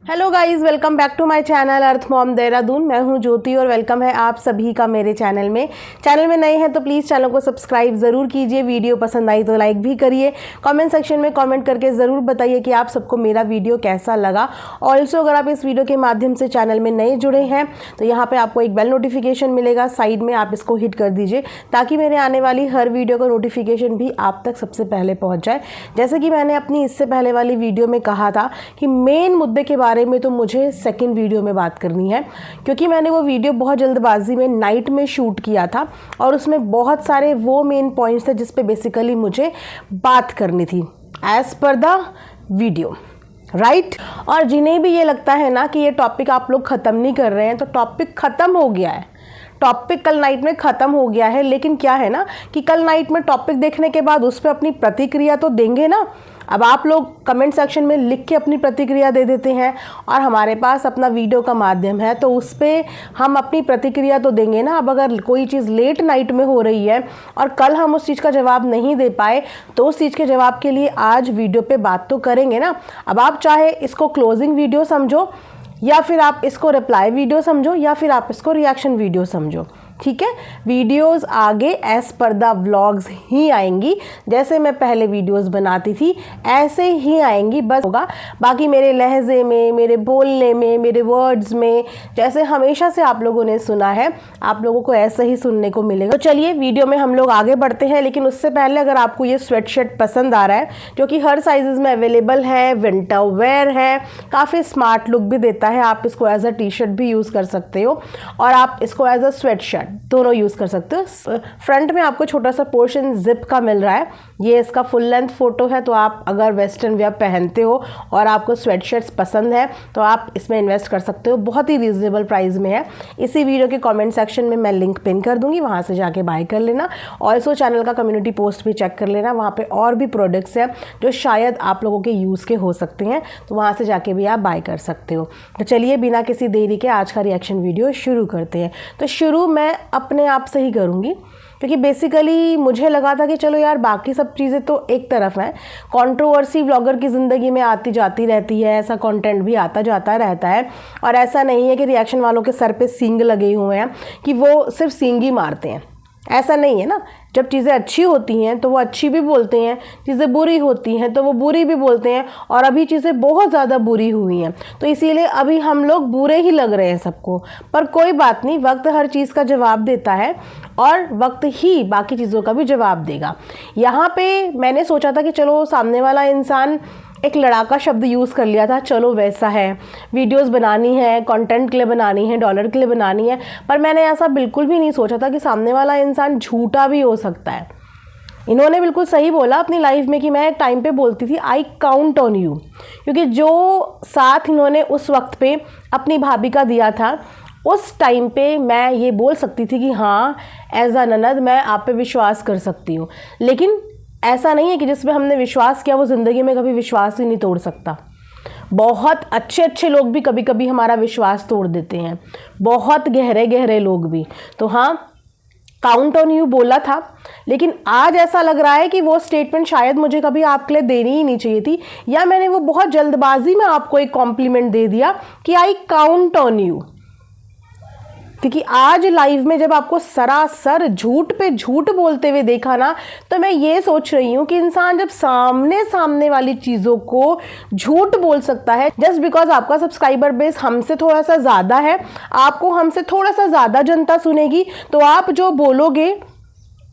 Hello guys, welcome back to my channel earth mom Dehradun. मैं हूं ज्योति और वेलकम है आप सभी का मेरे चैनल में नए हैं तो प्लीज़ चैनल को सब्सक्राइब ज़रूर कीजिए। वीडियो पसंद आई तो लाइक भी करिए। कमेंट सेक्शन में कमेंट करके ज़रूर बताइए कि आप सबको मेरा वीडियो कैसा लगा। ऑल्सो अगर आप इस वीडियो के माध्यम से चैनल में नए जुड़े हैं तो यहाँ पर आपको एक बेल नोटिफिकेशन मिलेगा साइड में, आप इसको हिट कर दीजिए ताकि मेरे आने वाली हर वीडियो का नोटिफिकेशन भी आप तक सबसे पहले पहुँच जाए। जैसे कि मैंने अपनी इससे पहले वाली वीडियो में कहा था कि मेन मुद्दे के बारे में तो मुझे सेकंड वीडियो में बात करनी है, क्योंकि मैंने वो वीडियो बहुत जल्दबाजी में नाइट में शूट किया था और उसमें बहुत सारे वो मेन पॉइंट्स थे जिस पे बेसिकली मुझे बात करनी थी as per the video, right. और जिन्हें भी ये लगता है ना कि ये टॉपिक आप लोग ख़त्म नहीं कर रहे हैं, तो टॉपिक ख़त्म हो गया है। टॉपिक कल नाइट में ख़त्म हो गया है, लेकिन क्या है ना कि कल नाइट में टॉपिक देखने के बाद उस पर अपनी प्रतिक्रिया तो देंगे ना। अब आप लोग कमेंट सेक्शन में लिख के अपनी प्रतिक्रिया दे देते हैं और हमारे पास अपना वीडियो का माध्यम है तो उस पर हम अपनी प्रतिक्रिया तो देंगे ना। अब अगर कोई चीज़ लेट नाइट में हो रही है और कल हम उस चीज़ का जवाब नहीं दे पाए तो उस चीज़ के जवाब के लिए आज वीडियो पे बात तो करेंगे ना। अब आप चाहे इसको क्लोजिंग वीडियो समझो या फिर आप इसको रिप्लाई वीडियो समझो या फिर आप इसको रिएक्शन वीडियो समझो, ठीक है। वीडियोस आगे एज पर द व्लॉग्स ही आएंगी, जैसे मैं पहले वीडियोस बनाती थी ऐसे ही आएंगी, बस होगा बाकी मेरे लहजे में, मेरे बोलने में, मेरे वर्ड्स में, जैसे हमेशा से आप लोगों ने सुना है आप लोगों को ऐसे ही सुनने को मिलेगा। तो चलिए वीडियो में हम लोग आगे बढ़ते हैं, लेकिन उससे पहले अगर आपको ये स्वेटशर्ट पसंद आ रहा है जो कि हर साइजेस में अवेलेबल है, विंटर वेयर है, काफ़ी स्मार्ट लुक भी देता है, आप इसको एज अ टी शर्ट भी यूज़ कर सकते हो और आप इसको एज अ स्वेट शर्ट दोनों यूज़ कर सकते हो। फ्रंट में आपको छोटा सा पोर्शन जिप का मिल रहा है, ये इसका फुल लेंथ फोटो है। तो आप अगर वेस्टर्न वेयर पहनते हो और आपको स्वेट शर्ट्स पसंद है तो आप इसमें इन्वेस्ट कर सकते हो, बहुत ही रीजनेबल प्राइस में है। इसी वीडियो के कमेंट सेक्शन में मैं लिंक पिन कर दूंगी, वहाँ से जाके बाय कर लेना। ऑल्सो चैनल का कम्युनिटी पोस्ट भी चेक कर लेना, वहाँ पर और भी प्रोडक्ट्स हैं जो शायद आप लोगों के यूज़ के हो सकते हैं, तो वहाँ से जाके भी आप बाय कर सकते हो। तो चलिए बिना किसी देरी के आज का रिएक्शन वीडियो शुरू करते हैं। तो शुरू मैं अपने आप से ही करूँगी, क्योंकि बेसिकली मुझे लगा था कि चलो यार बाकी सब चीज़ें तो एक तरफ हैं, कंट्रोवर्सी व्लॉगर की ज़िंदगी में आती जाती रहती है, ऐसा कंटेंट भी आता जाता रहता है। और ऐसा नहीं है कि रिएक्शन वालों के सर पे सींग लगे हुए हैं कि वो सिर्फ सींग ही मारते हैं, ऐसा नहीं है ना। जब चीज़ें अच्छी होती हैं तो वो अच्छी भी बोलते हैं, चीज़ें बुरी होती हैं तो वो बुरी भी बोलते हैं, और अभी चीज़ें बहुत ज़्यादा बुरी हुई हैं तो इसीलिए अभी हम लोग बुरे ही लग रहे हैं सबको। पर कोई बात नहीं, वक्त हर चीज़ का जवाब देता है और वक्त ही बाकी चीज़ों का भी जवाब देगा। यहाँ पे मैंने सोचा था कि चलो सामने वाला इंसान एक लड़ाका शब्द यूज़ कर लिया था, चलो वैसा है, वीडियोस बनानी है, कंटेंट के लिए बनानी है, डॉलर के लिए बनानी है, पर मैंने ऐसा बिल्कुल भी नहीं सोचा था कि सामने वाला इंसान झूठा भी हो सकता है। इन्होंने बिल्कुल सही बोला अपनी लाइफ में कि मैं एक टाइम पे बोलती थी आई काउंट ऑन यू, क्योंकि जो साथ इन्होंने उस वक्त पे अपनी भाभी का दिया था उस टाइम पे मैं ये बोल सकती थी कि हाँ एज अ ननद मैं आप पे विश्वास कर सकती हूँ। लेकिन ऐसा नहीं है कि जिसमें हमने विश्वास किया वो ज़िंदगी में कभी विश्वास ही नहीं तोड़ सकता। बहुत अच्छे अच्छे लोग भी कभी कभी हमारा विश्वास तोड़ देते हैं, बहुत गहरे गहरे लोग भी। तो हाँ, काउंट ऑन यू बोला था, लेकिन आज ऐसा लग रहा है कि वो स्टेटमेंट शायद मुझे कभी आपके लिए देनी ही नहीं चाहिए थी, या मैंने वो बहुत जल्दबाजी में आपको एक कॉम्प्लीमेंट दे दिया कि आई काउंट ऑन यू। क्योंकि आज लाइव में जब आपको सरासर झूठ पे झूठ बोलते हुए देखा ना, तो मैं ये सोच रही हूँ कि इंसान जब सामने वाली चीज़ों को झूठ बोल सकता है जस्ट बिकॉज आपका सब्सक्राइबर बेस हमसे थोड़ा सा ज़्यादा है, आपको हमसे थोड़ा सा ज़्यादा जनता सुनेगी, तो आप जो बोलोगे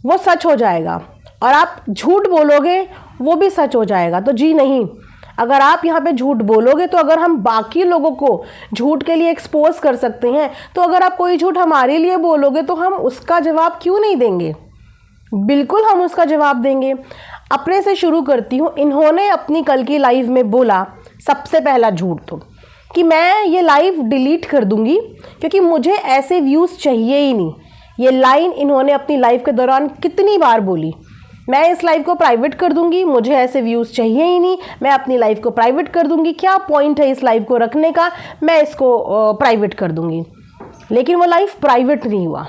वो सच हो जाएगा और आप झूठ बोलोगे वो भी सच हो जाएगा। तो जी नहीं, अगर आप यहाँ पे झूठ बोलोगे तो अगर हम बाकी लोगों को झूठ के लिए एक्सपोज कर सकते हैं, तो अगर आप कोई झूठ हमारे लिए बोलोगे तो हम उसका जवाब क्यों नहीं देंगे? बिल्कुल हम उसका जवाब देंगे। अपने से शुरू करती हूँ। इन्होंने अपनी कल की लाइव में बोला सबसे पहला झूठ तो कि मैं ये लाइव डिलीट कर दूंगी क्योंकि मुझे ऐसे व्यूज़ चाहिए ही नहीं। ये लाइन इन्होंने अपनी लाइव के दौरान कितनी बार बोली, मैं इस लाइव को प्राइवेट कर दूंगी, मुझे ऐसे व्यूज़ चाहिए ही नहीं, मैं अपनी लाइव को प्राइवेट कर दूंगी, क्या पॉइंट है इस लाइव को रखने का, मैं इसको प्राइवेट कर दूंगी। लेकिन वो लाइव प्राइवेट नहीं हुआ,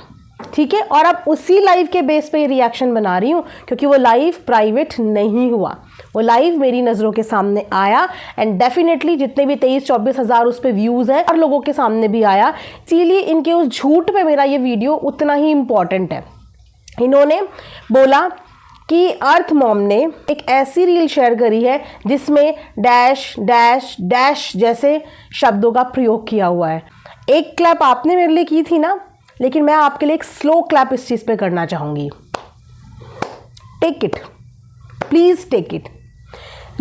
ठीक है। और अब उसी लाइव के बेस पे रिएक्शन बना रही हूँ क्योंकि वो लाइव प्राइवेट नहीं हुआ, वो लाइव मेरी नज़रों के सामने आया एंड डेफिनेटली जितने भी 23-24 हज़ार उस पर व्यूज़ हैं और लोगों के सामने भी आया, इसीलिए इनके उस झूठ पे मेरा ये वीडियो उतना ही इम्पॉर्टेंट है। इन्होंने बोला कि अर्थ मॉम ने एक ऐसी रील शेयर करी है जिसमें डैश डैश डैश जैसे शब्दों का प्रयोग किया हुआ है। एक क्लैप आपने मेरे लिए की थी ना, लेकिन मैं आपके लिए एक स्लो क्लैप इस चीज़ पे करना चाहूँगी। Take it, please take it.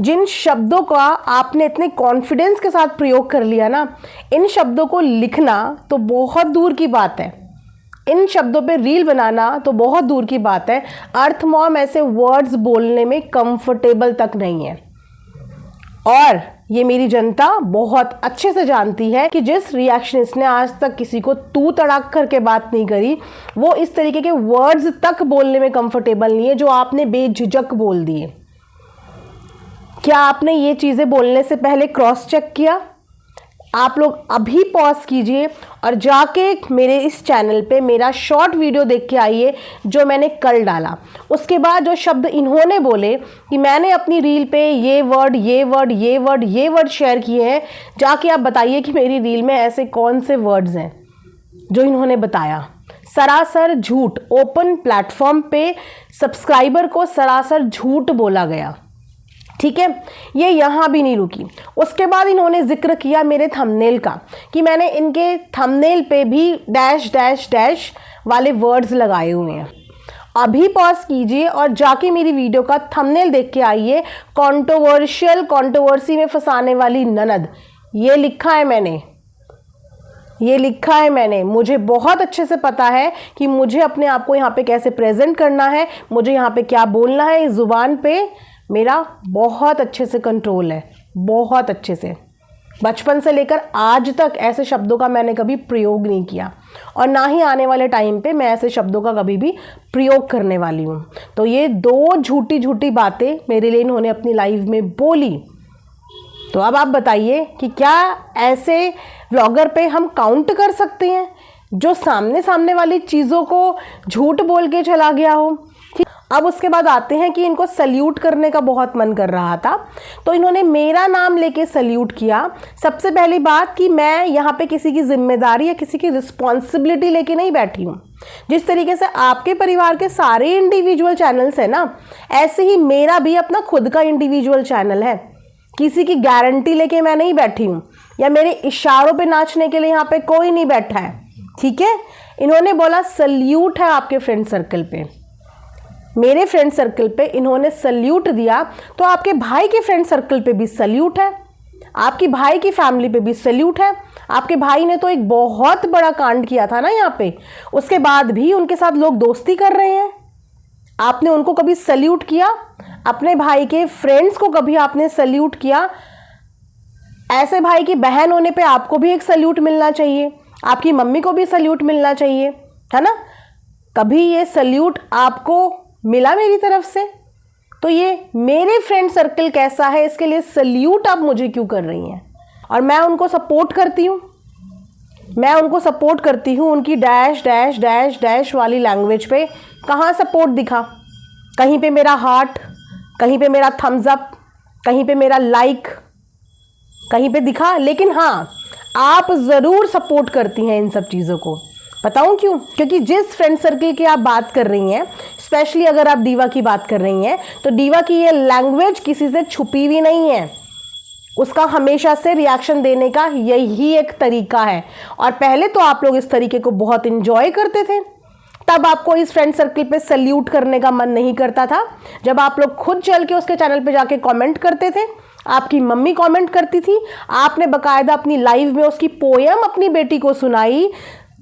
जिन शब्दों का आपने इतने कॉन्फिडेंस के साथ प्रयोग कर लिया ना, इन शब्दों को लिखना तो बहुत दूर की बात है, इन शब्दों पे रील बनाना तो बहुत दूर की बात है। अर्थ मॉम ऐसे वर्ड्स बोलने में कंफर्टेबल तक नहीं है और ये मेरी जनता बहुत अच्छे से जानती है कि जिस रिएक्शनिस्ट ने आज तक किसी को तू तड़ाक करके बात नहीं करी, वो इस तरीके के वर्ड्स तक बोलने में कंफर्टेबल नहीं है जो आपने बेझिझक बोल दिए। क्या आपने ये चीज़ें बोलने से पहले क्रॉस चेक किया? आप लोग अभी पॉज कीजिए और जाके मेरे इस चैनल पे मेरा शॉर्ट वीडियो देख के आइए जो मैंने कल डाला। उसके बाद जो शब्द इन्होंने बोले कि मैंने अपनी रील पे ये वर्ड ये वर्ड ये वर्ड ये वर्ड शेयर किए हैं, जाके आप बताइए कि मेरी रील में ऐसे कौन से वर्ड्स हैं जो इन्होंने बताया। सरासर झूठ, ओपन प्लेटफॉर्म पे सब्सक्राइबर को सरासर झूठ बोला गया। ठीक है, ये यहाँ भी नहीं रुकी। उसके बाद इन्होंने जिक्र किया मेरे थंबनेल का कि मैंने इनके थंबनेल पे भी डैश डैश डैश वाले वर्ड्स लगाए हुए हैं। अभी पॉज कीजिए और जाके मेरी वीडियो का थंबनेल देख के आइए। कंट्रोवर्शियल, कंट्रोवर्सी में फंसाने वाली ननद, ये लिखा है मैंने, ये लिखा है मैंने। मुझे बहुत अच्छे से पता है कि मुझे अपने आप को यहाँ पे कैसे प्रेजेंट करना है, मुझे यहाँ पे क्या बोलना है। इस ज़ुबान पे मेरा बहुत अच्छे से कंट्रोल है, बहुत अच्छे से। बचपन से लेकर आज तक ऐसे शब्दों का मैंने कभी प्रयोग नहीं किया और ना ही आने वाले टाइम पे मैं ऐसे शब्दों का कभी भी प्रयोग करने वाली हूँ। तो ये दो झूठी झूठी बातें मेरे लिए इन्होंने अपनी लाइव में बोली। तो अब आप बताइए कि क्या ऐसे व्लॉगर पे हम काउंट कर सकते हैं जो सामने सामने वाली चीज़ों को झूठ बोल के चला गया हो। अब उसके बाद आते हैं कि इनको सल्यूट करने का बहुत मन कर रहा था, तो इन्होंने मेरा नाम लेके सल्यूट किया। सबसे पहली बात कि मैं यहाँ पे किसी की जिम्मेदारी या किसी की रिस्पॉन्सिबिलिटी लेके नहीं बैठी हूँ। जिस तरीके से आपके परिवार के सारे इंडिविजुअल चैनल्स हैं ना, ऐसे ही मेरा भी अपना खुद का इंडिविजुअल चैनल है। किसी की गारंटी लेके मैं नहीं बैठी हूँ या मेरे इशारों पे नाचने के लिए यहाँ पे कोई नहीं बैठा है। ठीक है, इन्होंने बोला सल्यूट है आपके फ्रेंड सर्कल पे, मेरे फ्रेंड सर्कल पे इन्होंने सल्यूट दिया, तो आपके भाई के फ्रेंड सर्कल पे भी सल्यूट है, आपकी भाई की फैमिली पे भी सल्यूट है। आपके भाई ने तो एक बहुत बड़ा कांड किया था ना यहाँ पे, उसके बाद भी उनके साथ लोग दोस्ती कर रहे हैं। आपने उनको कभी सल्यूट किया? अपने भाई के फ्रेंड्स को कभी आपने सल्यूट किया? ऐसे भाई की बहन होने पे आपको भी एक सल्यूट मिलना चाहिए, आपकी मम्मी को भी सल्यूट मिलना चाहिए, है ना? कभी ये सल्यूट आपको मिला मेरी तरफ से? तो ये मेरे फ्रेंड सर्कल कैसा है इसके लिए सल्यूट आप मुझे क्यों कर रही हैं? और मैं उनको सपोर्ट करती हूँ, मैं उनको सपोर्ट करती हूँ उनकी डैश डैश डैश डैश वाली लैंग्वेज पे। कहाँ सपोर्ट दिखा? कहीं पे मेरा हार्ट, कहीं पे मेरा थम्स अप, कहीं पे मेरा लाइक, कहीं पे दिखा? लेकिन हाँ, आप ज़रूर सपोर्ट करती हैं इन सब चीज़ों को। बताऊं क्यों? क्योंकि जिस फ्रेंड सर्कल की आप बात कर रही हैं, स्पेशली अगर आप दीवा की बात कर रही हैं, तो दीवा की ये लैंग्वेज किसी से छुपी हुई नहीं है। उसका हमेशा से रिएक्शन देने का यही एक तरीका है और पहले तो आप लोग इस तरीके को बहुत इंजॉय करते थे, तब आपको इस फ्रेंड सर्कल पे सल्यूट करने का मन नहीं करता था। जब आप लोग खुद चल के उसके चैनल पे जाके कमेंट करते थे, आपकी मम्मी कमेंट करती थी, आपने बकायदा अपनी लाइव में उसकी पोयम अपनी बेटी को सुनाई,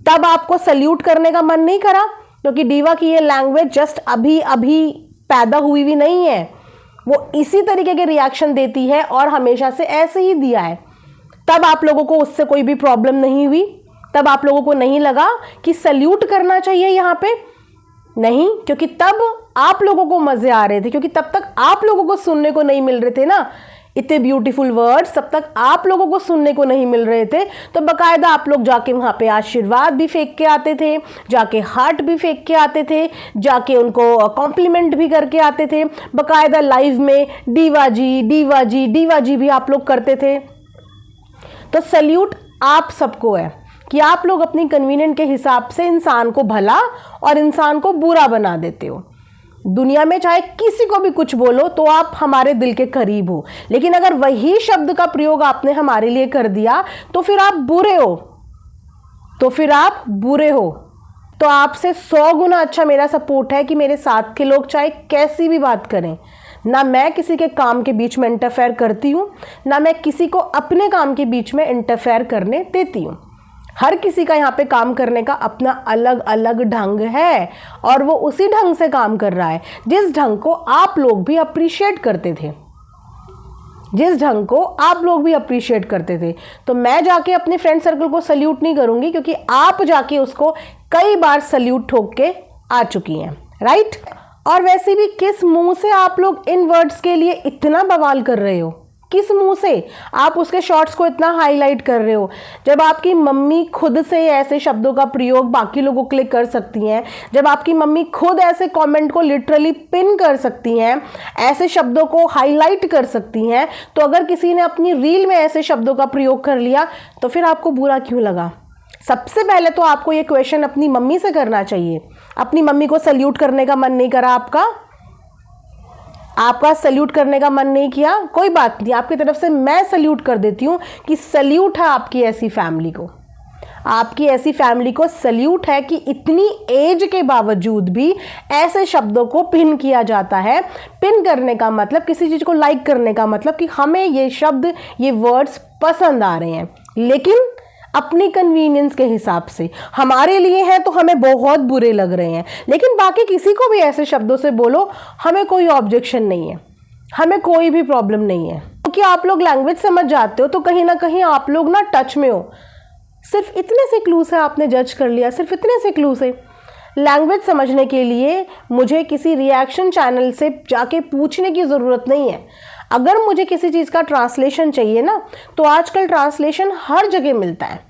तब आपको सल्यूट करने का मन नहीं करा। क्योंकि दीवा की ये लैंग्वेज जस्ट अभी अभी पैदा हुई भी नहीं है, वो इसी तरीके के रिएक्शन देती है और हमेशा से ऐसे ही दिया है। तब आप लोगों को उससे कोई भी प्रॉब्लम नहीं हुई, तब आप लोगों को नहीं लगा कि सल्यूट करना चाहिए यहाँ पे, नहीं, क्योंकि तब आप लोगों को मज़े आ रहे थे, क्योंकि तब तक आप लोगों को सुनने को नहीं मिल रहे थे ना इतने ब्यूटीफुल वर्ड्स तब तक आप लोगों को सुनने को नहीं मिल रहे थे, तो बकायदा आप लोग जाके वहाँ पे आशीर्वाद भी फेंक के आते थे, जाके हार्ट भी फेंक के आते थे, जाके उनको कॉम्प्लीमेंट भी करके आते थे, बकायदा लाइव में डीवा जी डीवा जी डीवा जी भी आप लोग करते थे। तो सल्यूट आप सबको है कि आप लोग अपनी कन्वीनियंट के हिसाब से इंसान को भला और इंसान को बुरा बना देते हो। दुनिया में चाहे किसी को भी कुछ बोलो तो आप हमारे दिल के करीब हो, लेकिन अगर वही शब्द का प्रयोग आपने हमारे लिए कर दिया तो फिर आप बुरे हो, तो फिर आप बुरे हो। तो आपसे 100 गुना अच्छा मेरा सपोर्ट है कि मेरे साथ के लोग चाहे कैसी भी बात करें, ना मैं किसी के काम के बीच में इंटरफेयर करती हूँ, ना मैं किसी को अपने काम के बीच में इंटरफेयर करने देती हूँ। हर किसी का यहाँ पे काम करने का अपना अलग अलग ढंग है और वो उसी ढंग से काम कर रहा है जिस ढंग को आप लोग भी अप्रिशिएट करते थे, जिस ढंग को आप लोग भी अप्रिशिएट करते थे। तो मैं जाके अपने फ्रेंड सर्कल को सल्यूट नहीं करूंगी, क्योंकि आप जाके उसको कई बार सल्यूट ठोक के आ चुकी हैं, राइट। और वैसे भी किस मुंह से आप लोग इन वर्ड्स के लिए इतना बवाल कर रहे हो, किस मुंह से आप उसके शॉर्ट्स को इतना हाईलाइट कर रहे हो, जब आपकी मम्मी खुद से ऐसे शब्दों का प्रयोग बाकी लोगों के लिए कर सकती हैं, जब आपकी मम्मी खुद ऐसे कमेंट को लिटरली पिन कर सकती हैं, ऐसे शब्दों को हाईलाइट कर सकती हैं, तो अगर किसी ने अपनी रील में ऐसे शब्दों का प्रयोग कर लिया तो फिर आपको बुरा क्यों लगा? सबसे पहले तो आपको ये क्वेश्चन अपनी मम्मी से करना चाहिए। अपनी मम्मी को सल्यूट करने का मन नहीं करा आपका सल्यूट करने का मन नहीं किया, कोई बात नहीं, आपकी तरफ से मैं सल्यूट कर देती हूँ कि सल्यूट है आपकी ऐसी फैमिली को, आपकी ऐसी फैमिली को सल्यूट है कि इतनी एज के बावजूद भी ऐसे शब्दों को पिन किया जाता है। पिन करने का मतलब किसी चीज़ को लाइक करने का मतलब कि हमें ये शब्द, ये वर्ड्स पसंद आ रहे हैं, लेकिन अपनी कन्वीनियंस के हिसाब से हमारे लिए हैं तो हमें बहुत बुरे लग रहे हैं, लेकिन बाकी किसी को भी ऐसे शब्दों से बोलो हमें कोई ऑब्जेक्शन नहीं है, हमें कोई भी प्रॉब्लम नहीं है, क्योंकि आप लोग लैंग्वेज समझ जाते हो तो कहीं ना कहीं आप लोग ना टच में हो। सिर्फ इतने से क्लू से आपने जज कर लिया, सिर्फ इतने से क्लू से। लैंग्वेज समझने के लिए मुझे किसी रिएक्शन चैनल से जाके पूछने की ज़रूरत नहीं है। अगर मुझे किसी चीज़ का ट्रांसलेशन चाहिए ना, तो आजकल ट्रांसलेशन हर जगह मिलता है,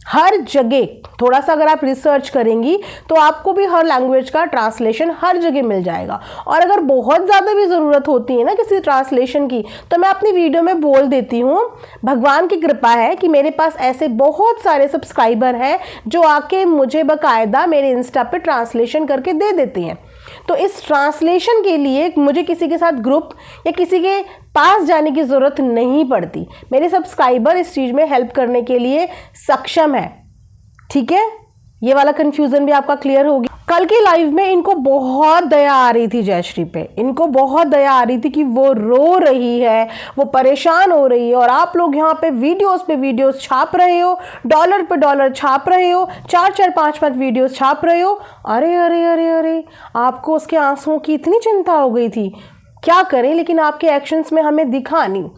हर जगह। थोड़ा सा अगर आप रिसर्च करेंगी तो आपको भी हर लैंग्वेज का ट्रांसलेशन हर जगह मिल जाएगा। और अगर बहुत ज़्यादा भी ज़रूरत होती है ना किसी ट्रांसलेशन की, तो मैं अपनी वीडियो में बोल देती हूँ। भगवान की कृपा है कि मेरे पास ऐसे बहुत सारे सब्सक्राइबर हैं जो आके मुझे बाकायदा मेरे इंस्टा पे ट्रांसलेशन करके दे देते हैं। तो इस ट्रांसलेशन के लिए मुझे किसी के साथ ग्रुप या किसी के पास जाने की ज़रूरत नहीं पड़ती। मेरे सब्सक्राइबर इस चीज़ में हेल्प करने के लिए सक्षम है, ठीक है। ये वाला कन्फ्यूज़न भी आपका क्लियर हो गया। कल की लाइव में इनको बहुत दया आ रही थी जयश्री पे, इनको बहुत दया आ रही थी कि वो रो रही है, वो परेशान हो रही है, और आप लोग यहाँ पे वीडियोस छाप रहे हो, डॉलर पे डॉलर छाप रहे हो, 4-4, 5-5 वीडियोस छाप रहे हो। अरे अरे अरे अरे, आपको उसके आंसुओं की इतनी चिंता हो गई थी, क्या करें, लेकिन आपके एक्शंस में हमें दिखा नहीं,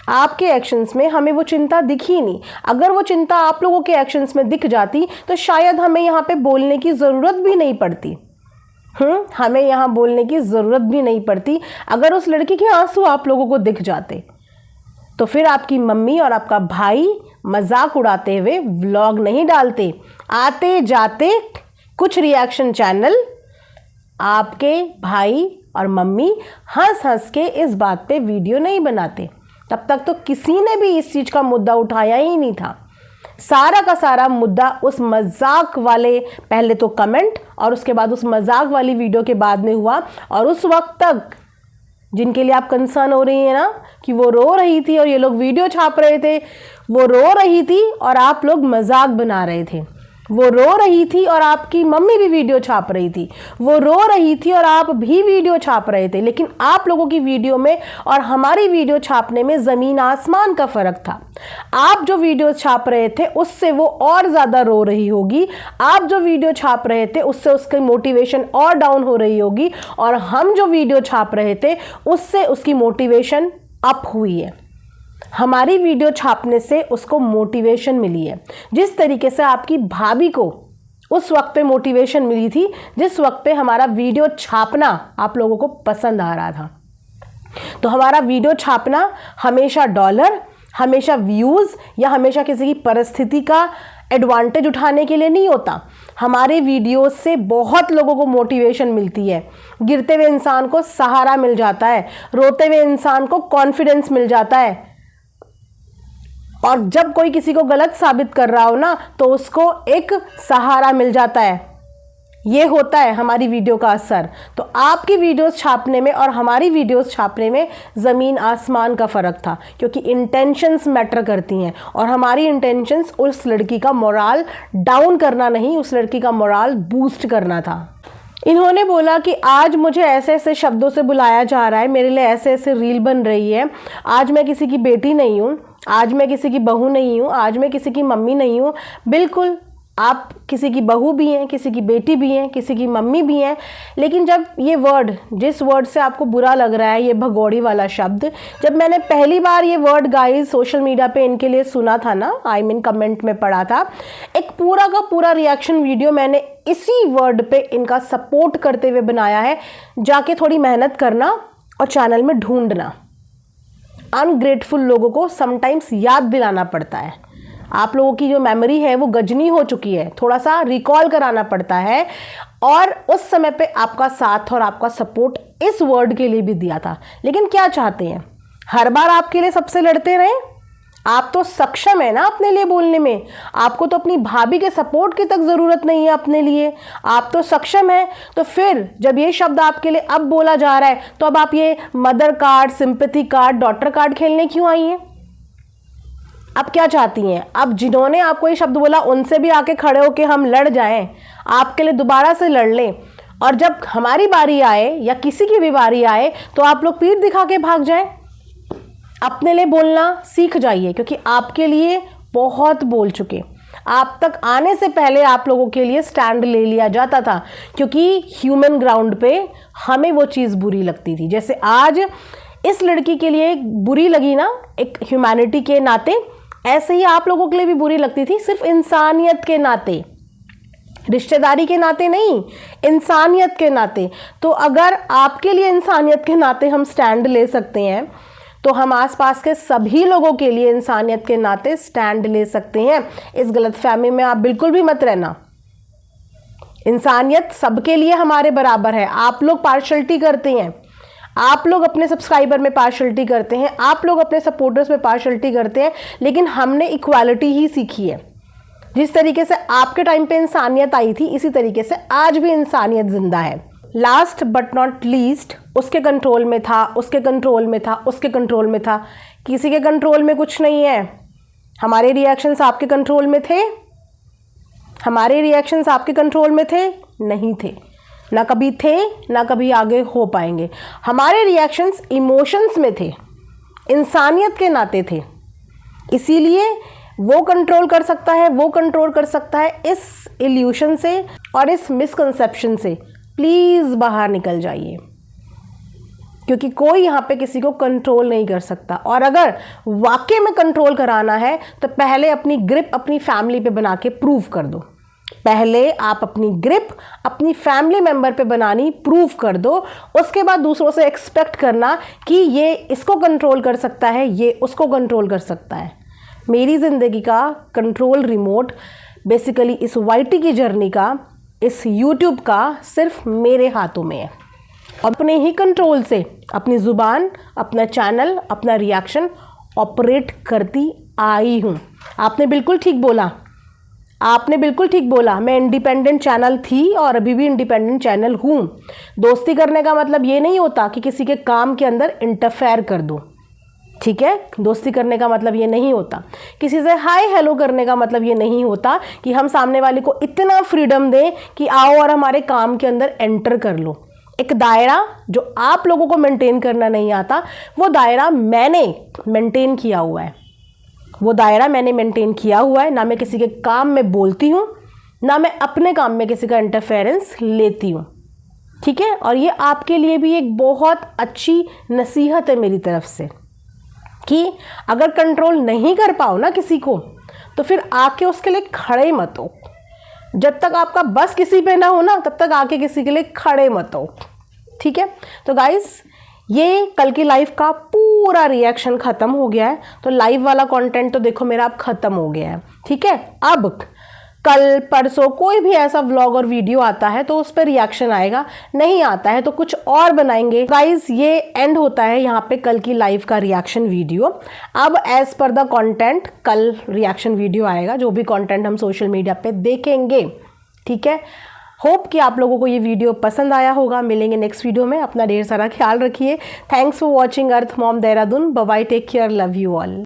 आपके एक्शंस में हमें वो चिंता दिखी नहीं। अगर वो चिंता आप लोगों के एक्शंस में दिख जाती तो शायद हमें यहाँ पे बोलने की ज़रूरत भी नहीं पड़ती। हमें यहाँ बोलने की ज़रूरत भी नहीं पड़ती अगर उस लड़की के आंसू आप लोगों को दिख जाते। तो फिर आपकी मम्मी और आपका भाई मजाक उड़ाते हुए व्लॉग नहीं डालते, आते जाते कुछ रिएक्शन चैनल आपके भाई और मम्मी हंस हंस के इस बात पे वीडियो नहीं बनाते। तब तक तो किसी ने भी इस चीज़ का मुद्दा उठाया ही नहीं था। सारा का सारा मुद्दा उस मजाक वाले पहले तो कमेंट और उसके बाद उस मजाक वाली वीडियो के बाद में हुआ। और उस वक्त तक जिनके लिए आप कंसर्न हो रही हैं ना कि वो रो रही थी और ये लोग वीडियो छाप रहे थे, वो रो रही थी और आप लोग मजाक बना रहे थे। वो रो रही थी और आपकी मम्मी भी वीडियो छाप रही थी, वो रो रही थी और आप भी वीडियो छाप रहे थे। लेकिन आप लोगों की वीडियो में और हमारी वीडियो छापने में ज़मीन आसमान का फ़र्क था। आप जो वीडियो छाप रहे थे उससे वो और ज़्यादा रो रही होगी, आप जो वीडियो छाप रहे थे उससे उसकी मोटिवेशन और डाउन हो रही होगी, और हम जो वीडियो छाप रहे थे उससे उसकी मोटिवेशन अप हुई है। हमारी वीडियो छापने से उसको मोटिवेशन मिली है, जिस तरीके से आपकी भाभी को उस वक्त पे मोटिवेशन मिली थी जिस वक्त पे हमारा वीडियो छापना आप लोगों को पसंद आ रहा था। तो हमारा वीडियो छापना हमेशा डॉलर, हमेशा व्यूज़ या हमेशा किसी की परिस्थिति का एडवांटेज उठाने के लिए नहीं होता। हमारे वीडियोस से बहुत लोगों को मोटिवेशन मिलती है, गिरते हुए इंसान को सहारा मिल जाता है, रोते हुए इंसान को कॉन्फिडेंस मिल जाता है, और जब कोई किसी को गलत साबित कर रहा हो ना तो उसको एक सहारा मिल जाता है। ये होता है हमारी वीडियो का असर। तो आपकी वीडियोस छापने में और हमारी वीडियोस छापने में ज़मीन आसमान का फ़र्क था, क्योंकि इंटेंशंस मैटर करती हैं, और हमारी इंटेंशंस उस लड़की का मोराल डाउन करना नहीं, उस लड़की का मोराल बूस्ट करना था। इन्होंने बोला कि आज मुझे ऐसे ऐसे शब्दों से बुलाया जा रहा है, मेरे लिए ऐसे ऐसे रील बन रही है, आज मैं किसी की बेटी नहीं हूँ, आज मैं किसी की बहू नहीं हूँ, आज मैं किसी की मम्मी नहीं हूँ। बिल्कुल, आप किसी की बहू भी हैं, किसी की बेटी भी हैं, किसी की मम्मी भी हैं, लेकिन जब ये वर्ड, जिस वर्ड से आपको बुरा लग रहा है, ये भगोड़ी वाला शब्द, जब मैंने पहली बार ये वर्ड गाइस सोशल मीडिया पे इनके लिए सुना था ना, आई मीन कमेंट में पढ़ा था, एक पूरा का पूरा रिएक्शन वीडियो मैंने इसी वर्ड पे इनका सपोर्ट करते हुए बनाया है। जाके थोड़ी मेहनत करना और चैनल में ढूंढना। अनग्रेटफुल लोगों को समटाइम्स याद दिलाना पड़ता है। आप लोगों की जो मेमोरी है वो गजनी हो चुकी है, थोड़ा सा रिकॉल कराना पड़ता है। और उस समय पे आपका साथ और आपका सपोर्ट इस वर्ड के लिए भी दिया था। लेकिन क्या चाहते हैं, हर बार आपके लिए सबसे लड़ते रहें? आप तो सक्षम है ना अपने लिए बोलने में, आपको तो अपनी भाभी के सपोर्ट की तक ज़रूरत नहीं है अपने लिए, आप तो सक्षम है। तो फिर जब ये शब्द आपके लिए अब बोला जा रहा है तो अब आप ये mother card, sympathy card, daughter card खेलने क्यों आई हैं? अब क्या चाहती हैं? अब जिन्होंने आपको ये शब्द बोला उनसे भी आके खड़े होके हम लड़ जाएं, आपके लिए दोबारा से लड़ लें, और जब हमारी बारी आए या किसी की भी बारी आए तो आप लोग पीठ दिखा के भाग जाएं। अपने लिए बोलना सीख जाइए, क्योंकि आपके लिए बहुत बोल चुके। आप तक आने से पहले आप लोगों के लिए स्टैंड ले लिया जाता था, क्योंकि ह्यूमन ग्राउंड पे हमें वो चीज़ बुरी लगती थी। जैसे आज इस लड़की के लिए बुरी लगी ना एक ह्यूमैनिटी के नाते, ऐसे ही आप लोगों के लिए भी बुरी लगती थी, सिर्फ इंसानियत के नाते, रिश्तेदारी के नाते नहीं, इंसानियत के नाते। तो अगर आपके लिए इंसानियत के नाते हम स्टैंड ले सकते हैं तो हम आसपास के सभी लोगों के लिए इंसानियत के नाते स्टैंड ले सकते हैं। इस गलतफहमी में आप बिल्कुल भी मत रहना। इंसानियत सबके लिए हमारे बराबर है। आप लोग पार्शलिटी करते हैं, आप लोग अपने सब्सक्राइबर में पार्शलिटी करते हैं, आप लोग अपने सपोर्टर्स में पार्शलिटी करते हैं, लेकिन हमने इक्वालिटी ही सीखी है। जिस तरीके से आपके टाइम पे इंसानियत आई थी, इसी तरीके से आज भी इंसानियत जिंदा है। लास्ट बट नॉट लीस्ट, उसके कंट्रोल में था, उसके कंट्रोल में था, उसके कंट्रोल में था। किसी के कंट्रोल में कुछ नहीं है। हमारे रिएक्शंस आपके कंट्रोल में थे? हमारे रिएक्शंस आपके कंट्रोल में थे? नहीं थे, ना कभी थे, ना कभी आगे हो पाएंगे। हमारे रिएक्शंस इमोशंस में थे, इंसानियत के नाते थे। इसीलिए वो कंट्रोल कर सकता है, वो कंट्रोल कर सकता है। इस इल्यूशन से और इस मिसकंसेप्शन से प्लीज़ बाहर निकल जाइए, क्योंकि कोई यहाँ पे किसी को कंट्रोल नहीं कर सकता। और अगर वाकई में कंट्रोल कराना है तो पहले अपनी ग्रिप अपनी फैमिली पे बना के प्रूव कर दो। पहले आप अपनी ग्रिप अपनी फैमिली मेंबर पे बनानी प्रूव कर दो। उसके बाद दूसरों से एक्सपेक्ट करना कि ये इसको कंट्रोल कर सकता है, ये उसको कंट्रोल कर सकता है। मेरी ज़िंदगी का कंट्रोल रिमोट बेसिकली इस वाईटी की जर्नी का, इस यूट्यूब का सिर्फ मेरे हाथों में है। अपने ही कंट्रोल से अपनी ज़ुबान, अपना चैनल, अपना रिएक्शन ऑपरेट करती आई हूँ। आपने बिल्कुल ठीक बोला, आपने बिल्कुल ठीक बोला। मैं इंडिपेंडेंट चैनल थी और अभी भी इंडिपेंडेंट चैनल हूँ। दोस्ती करने का मतलब ये नहीं होता कि किसी के काम के अंदर इंटरफेयर कर दो, ठीक है? दोस्ती करने का मतलब ये नहीं होता। किसी से हाय हेलो करने का मतलब ये नहीं होता कि हम सामने वाले को इतना फ्रीडम दें कि आओ और हमारे काम के अंदर एंटर कर लो। एक दायरा जो आप लोगों को मेंटेन करना नहीं आता, वो दायरा मैंने मेंटेन किया हुआ है। वो दायरा मैंने मेंटेन किया हुआ है। ना मैं किसी के काम में बोलती हूँ, ना मैं अपने काम में किसी का इंटरफेरेंस लेती हूँ, ठीक है? और ये आपके लिए भी एक बहुत अच्छी नसीहत है मेरी तरफ से कि अगर कंट्रोल नहीं कर पाओ ना किसी को, तो फिर आके उसके लिए खड़े मत हो। जब तक आपका बस किसी पे ना हो ना, तब तक आके किसी के लिए खड़े मत हो, ठीक है? तो गाइस, ये कल की लाइव का पूरा रिएक्शन ख़त्म हो गया है, तो लाइव वाला कंटेंट तो देखो मेरा अब ख़त्म हो गया है, ठीक है। अब कल परसों कोई भी ऐसा व्लॉग और वीडियो आता है तो उस पर रिएक्शन आएगा, नहीं आता है तो कुछ और बनाएंगे। गाइस ये एंड होता है यहाँ पे कल की लाइव का रिएक्शन वीडियो। अब एज पर द कंटेंट कल रिएक्शन वीडियो आएगा, जो भी कंटेंट हम सोशल मीडिया पे देखेंगे, ठीक है। होप कि आप लोगों को ये वीडियो पसंद आया होगा। मिलेंगे नेक्स्ट वीडियो में, अपना ढेर सारा ख्याल रखिए। Thanks for watching earth mom Dehradun. Bye bye, take care, love you all.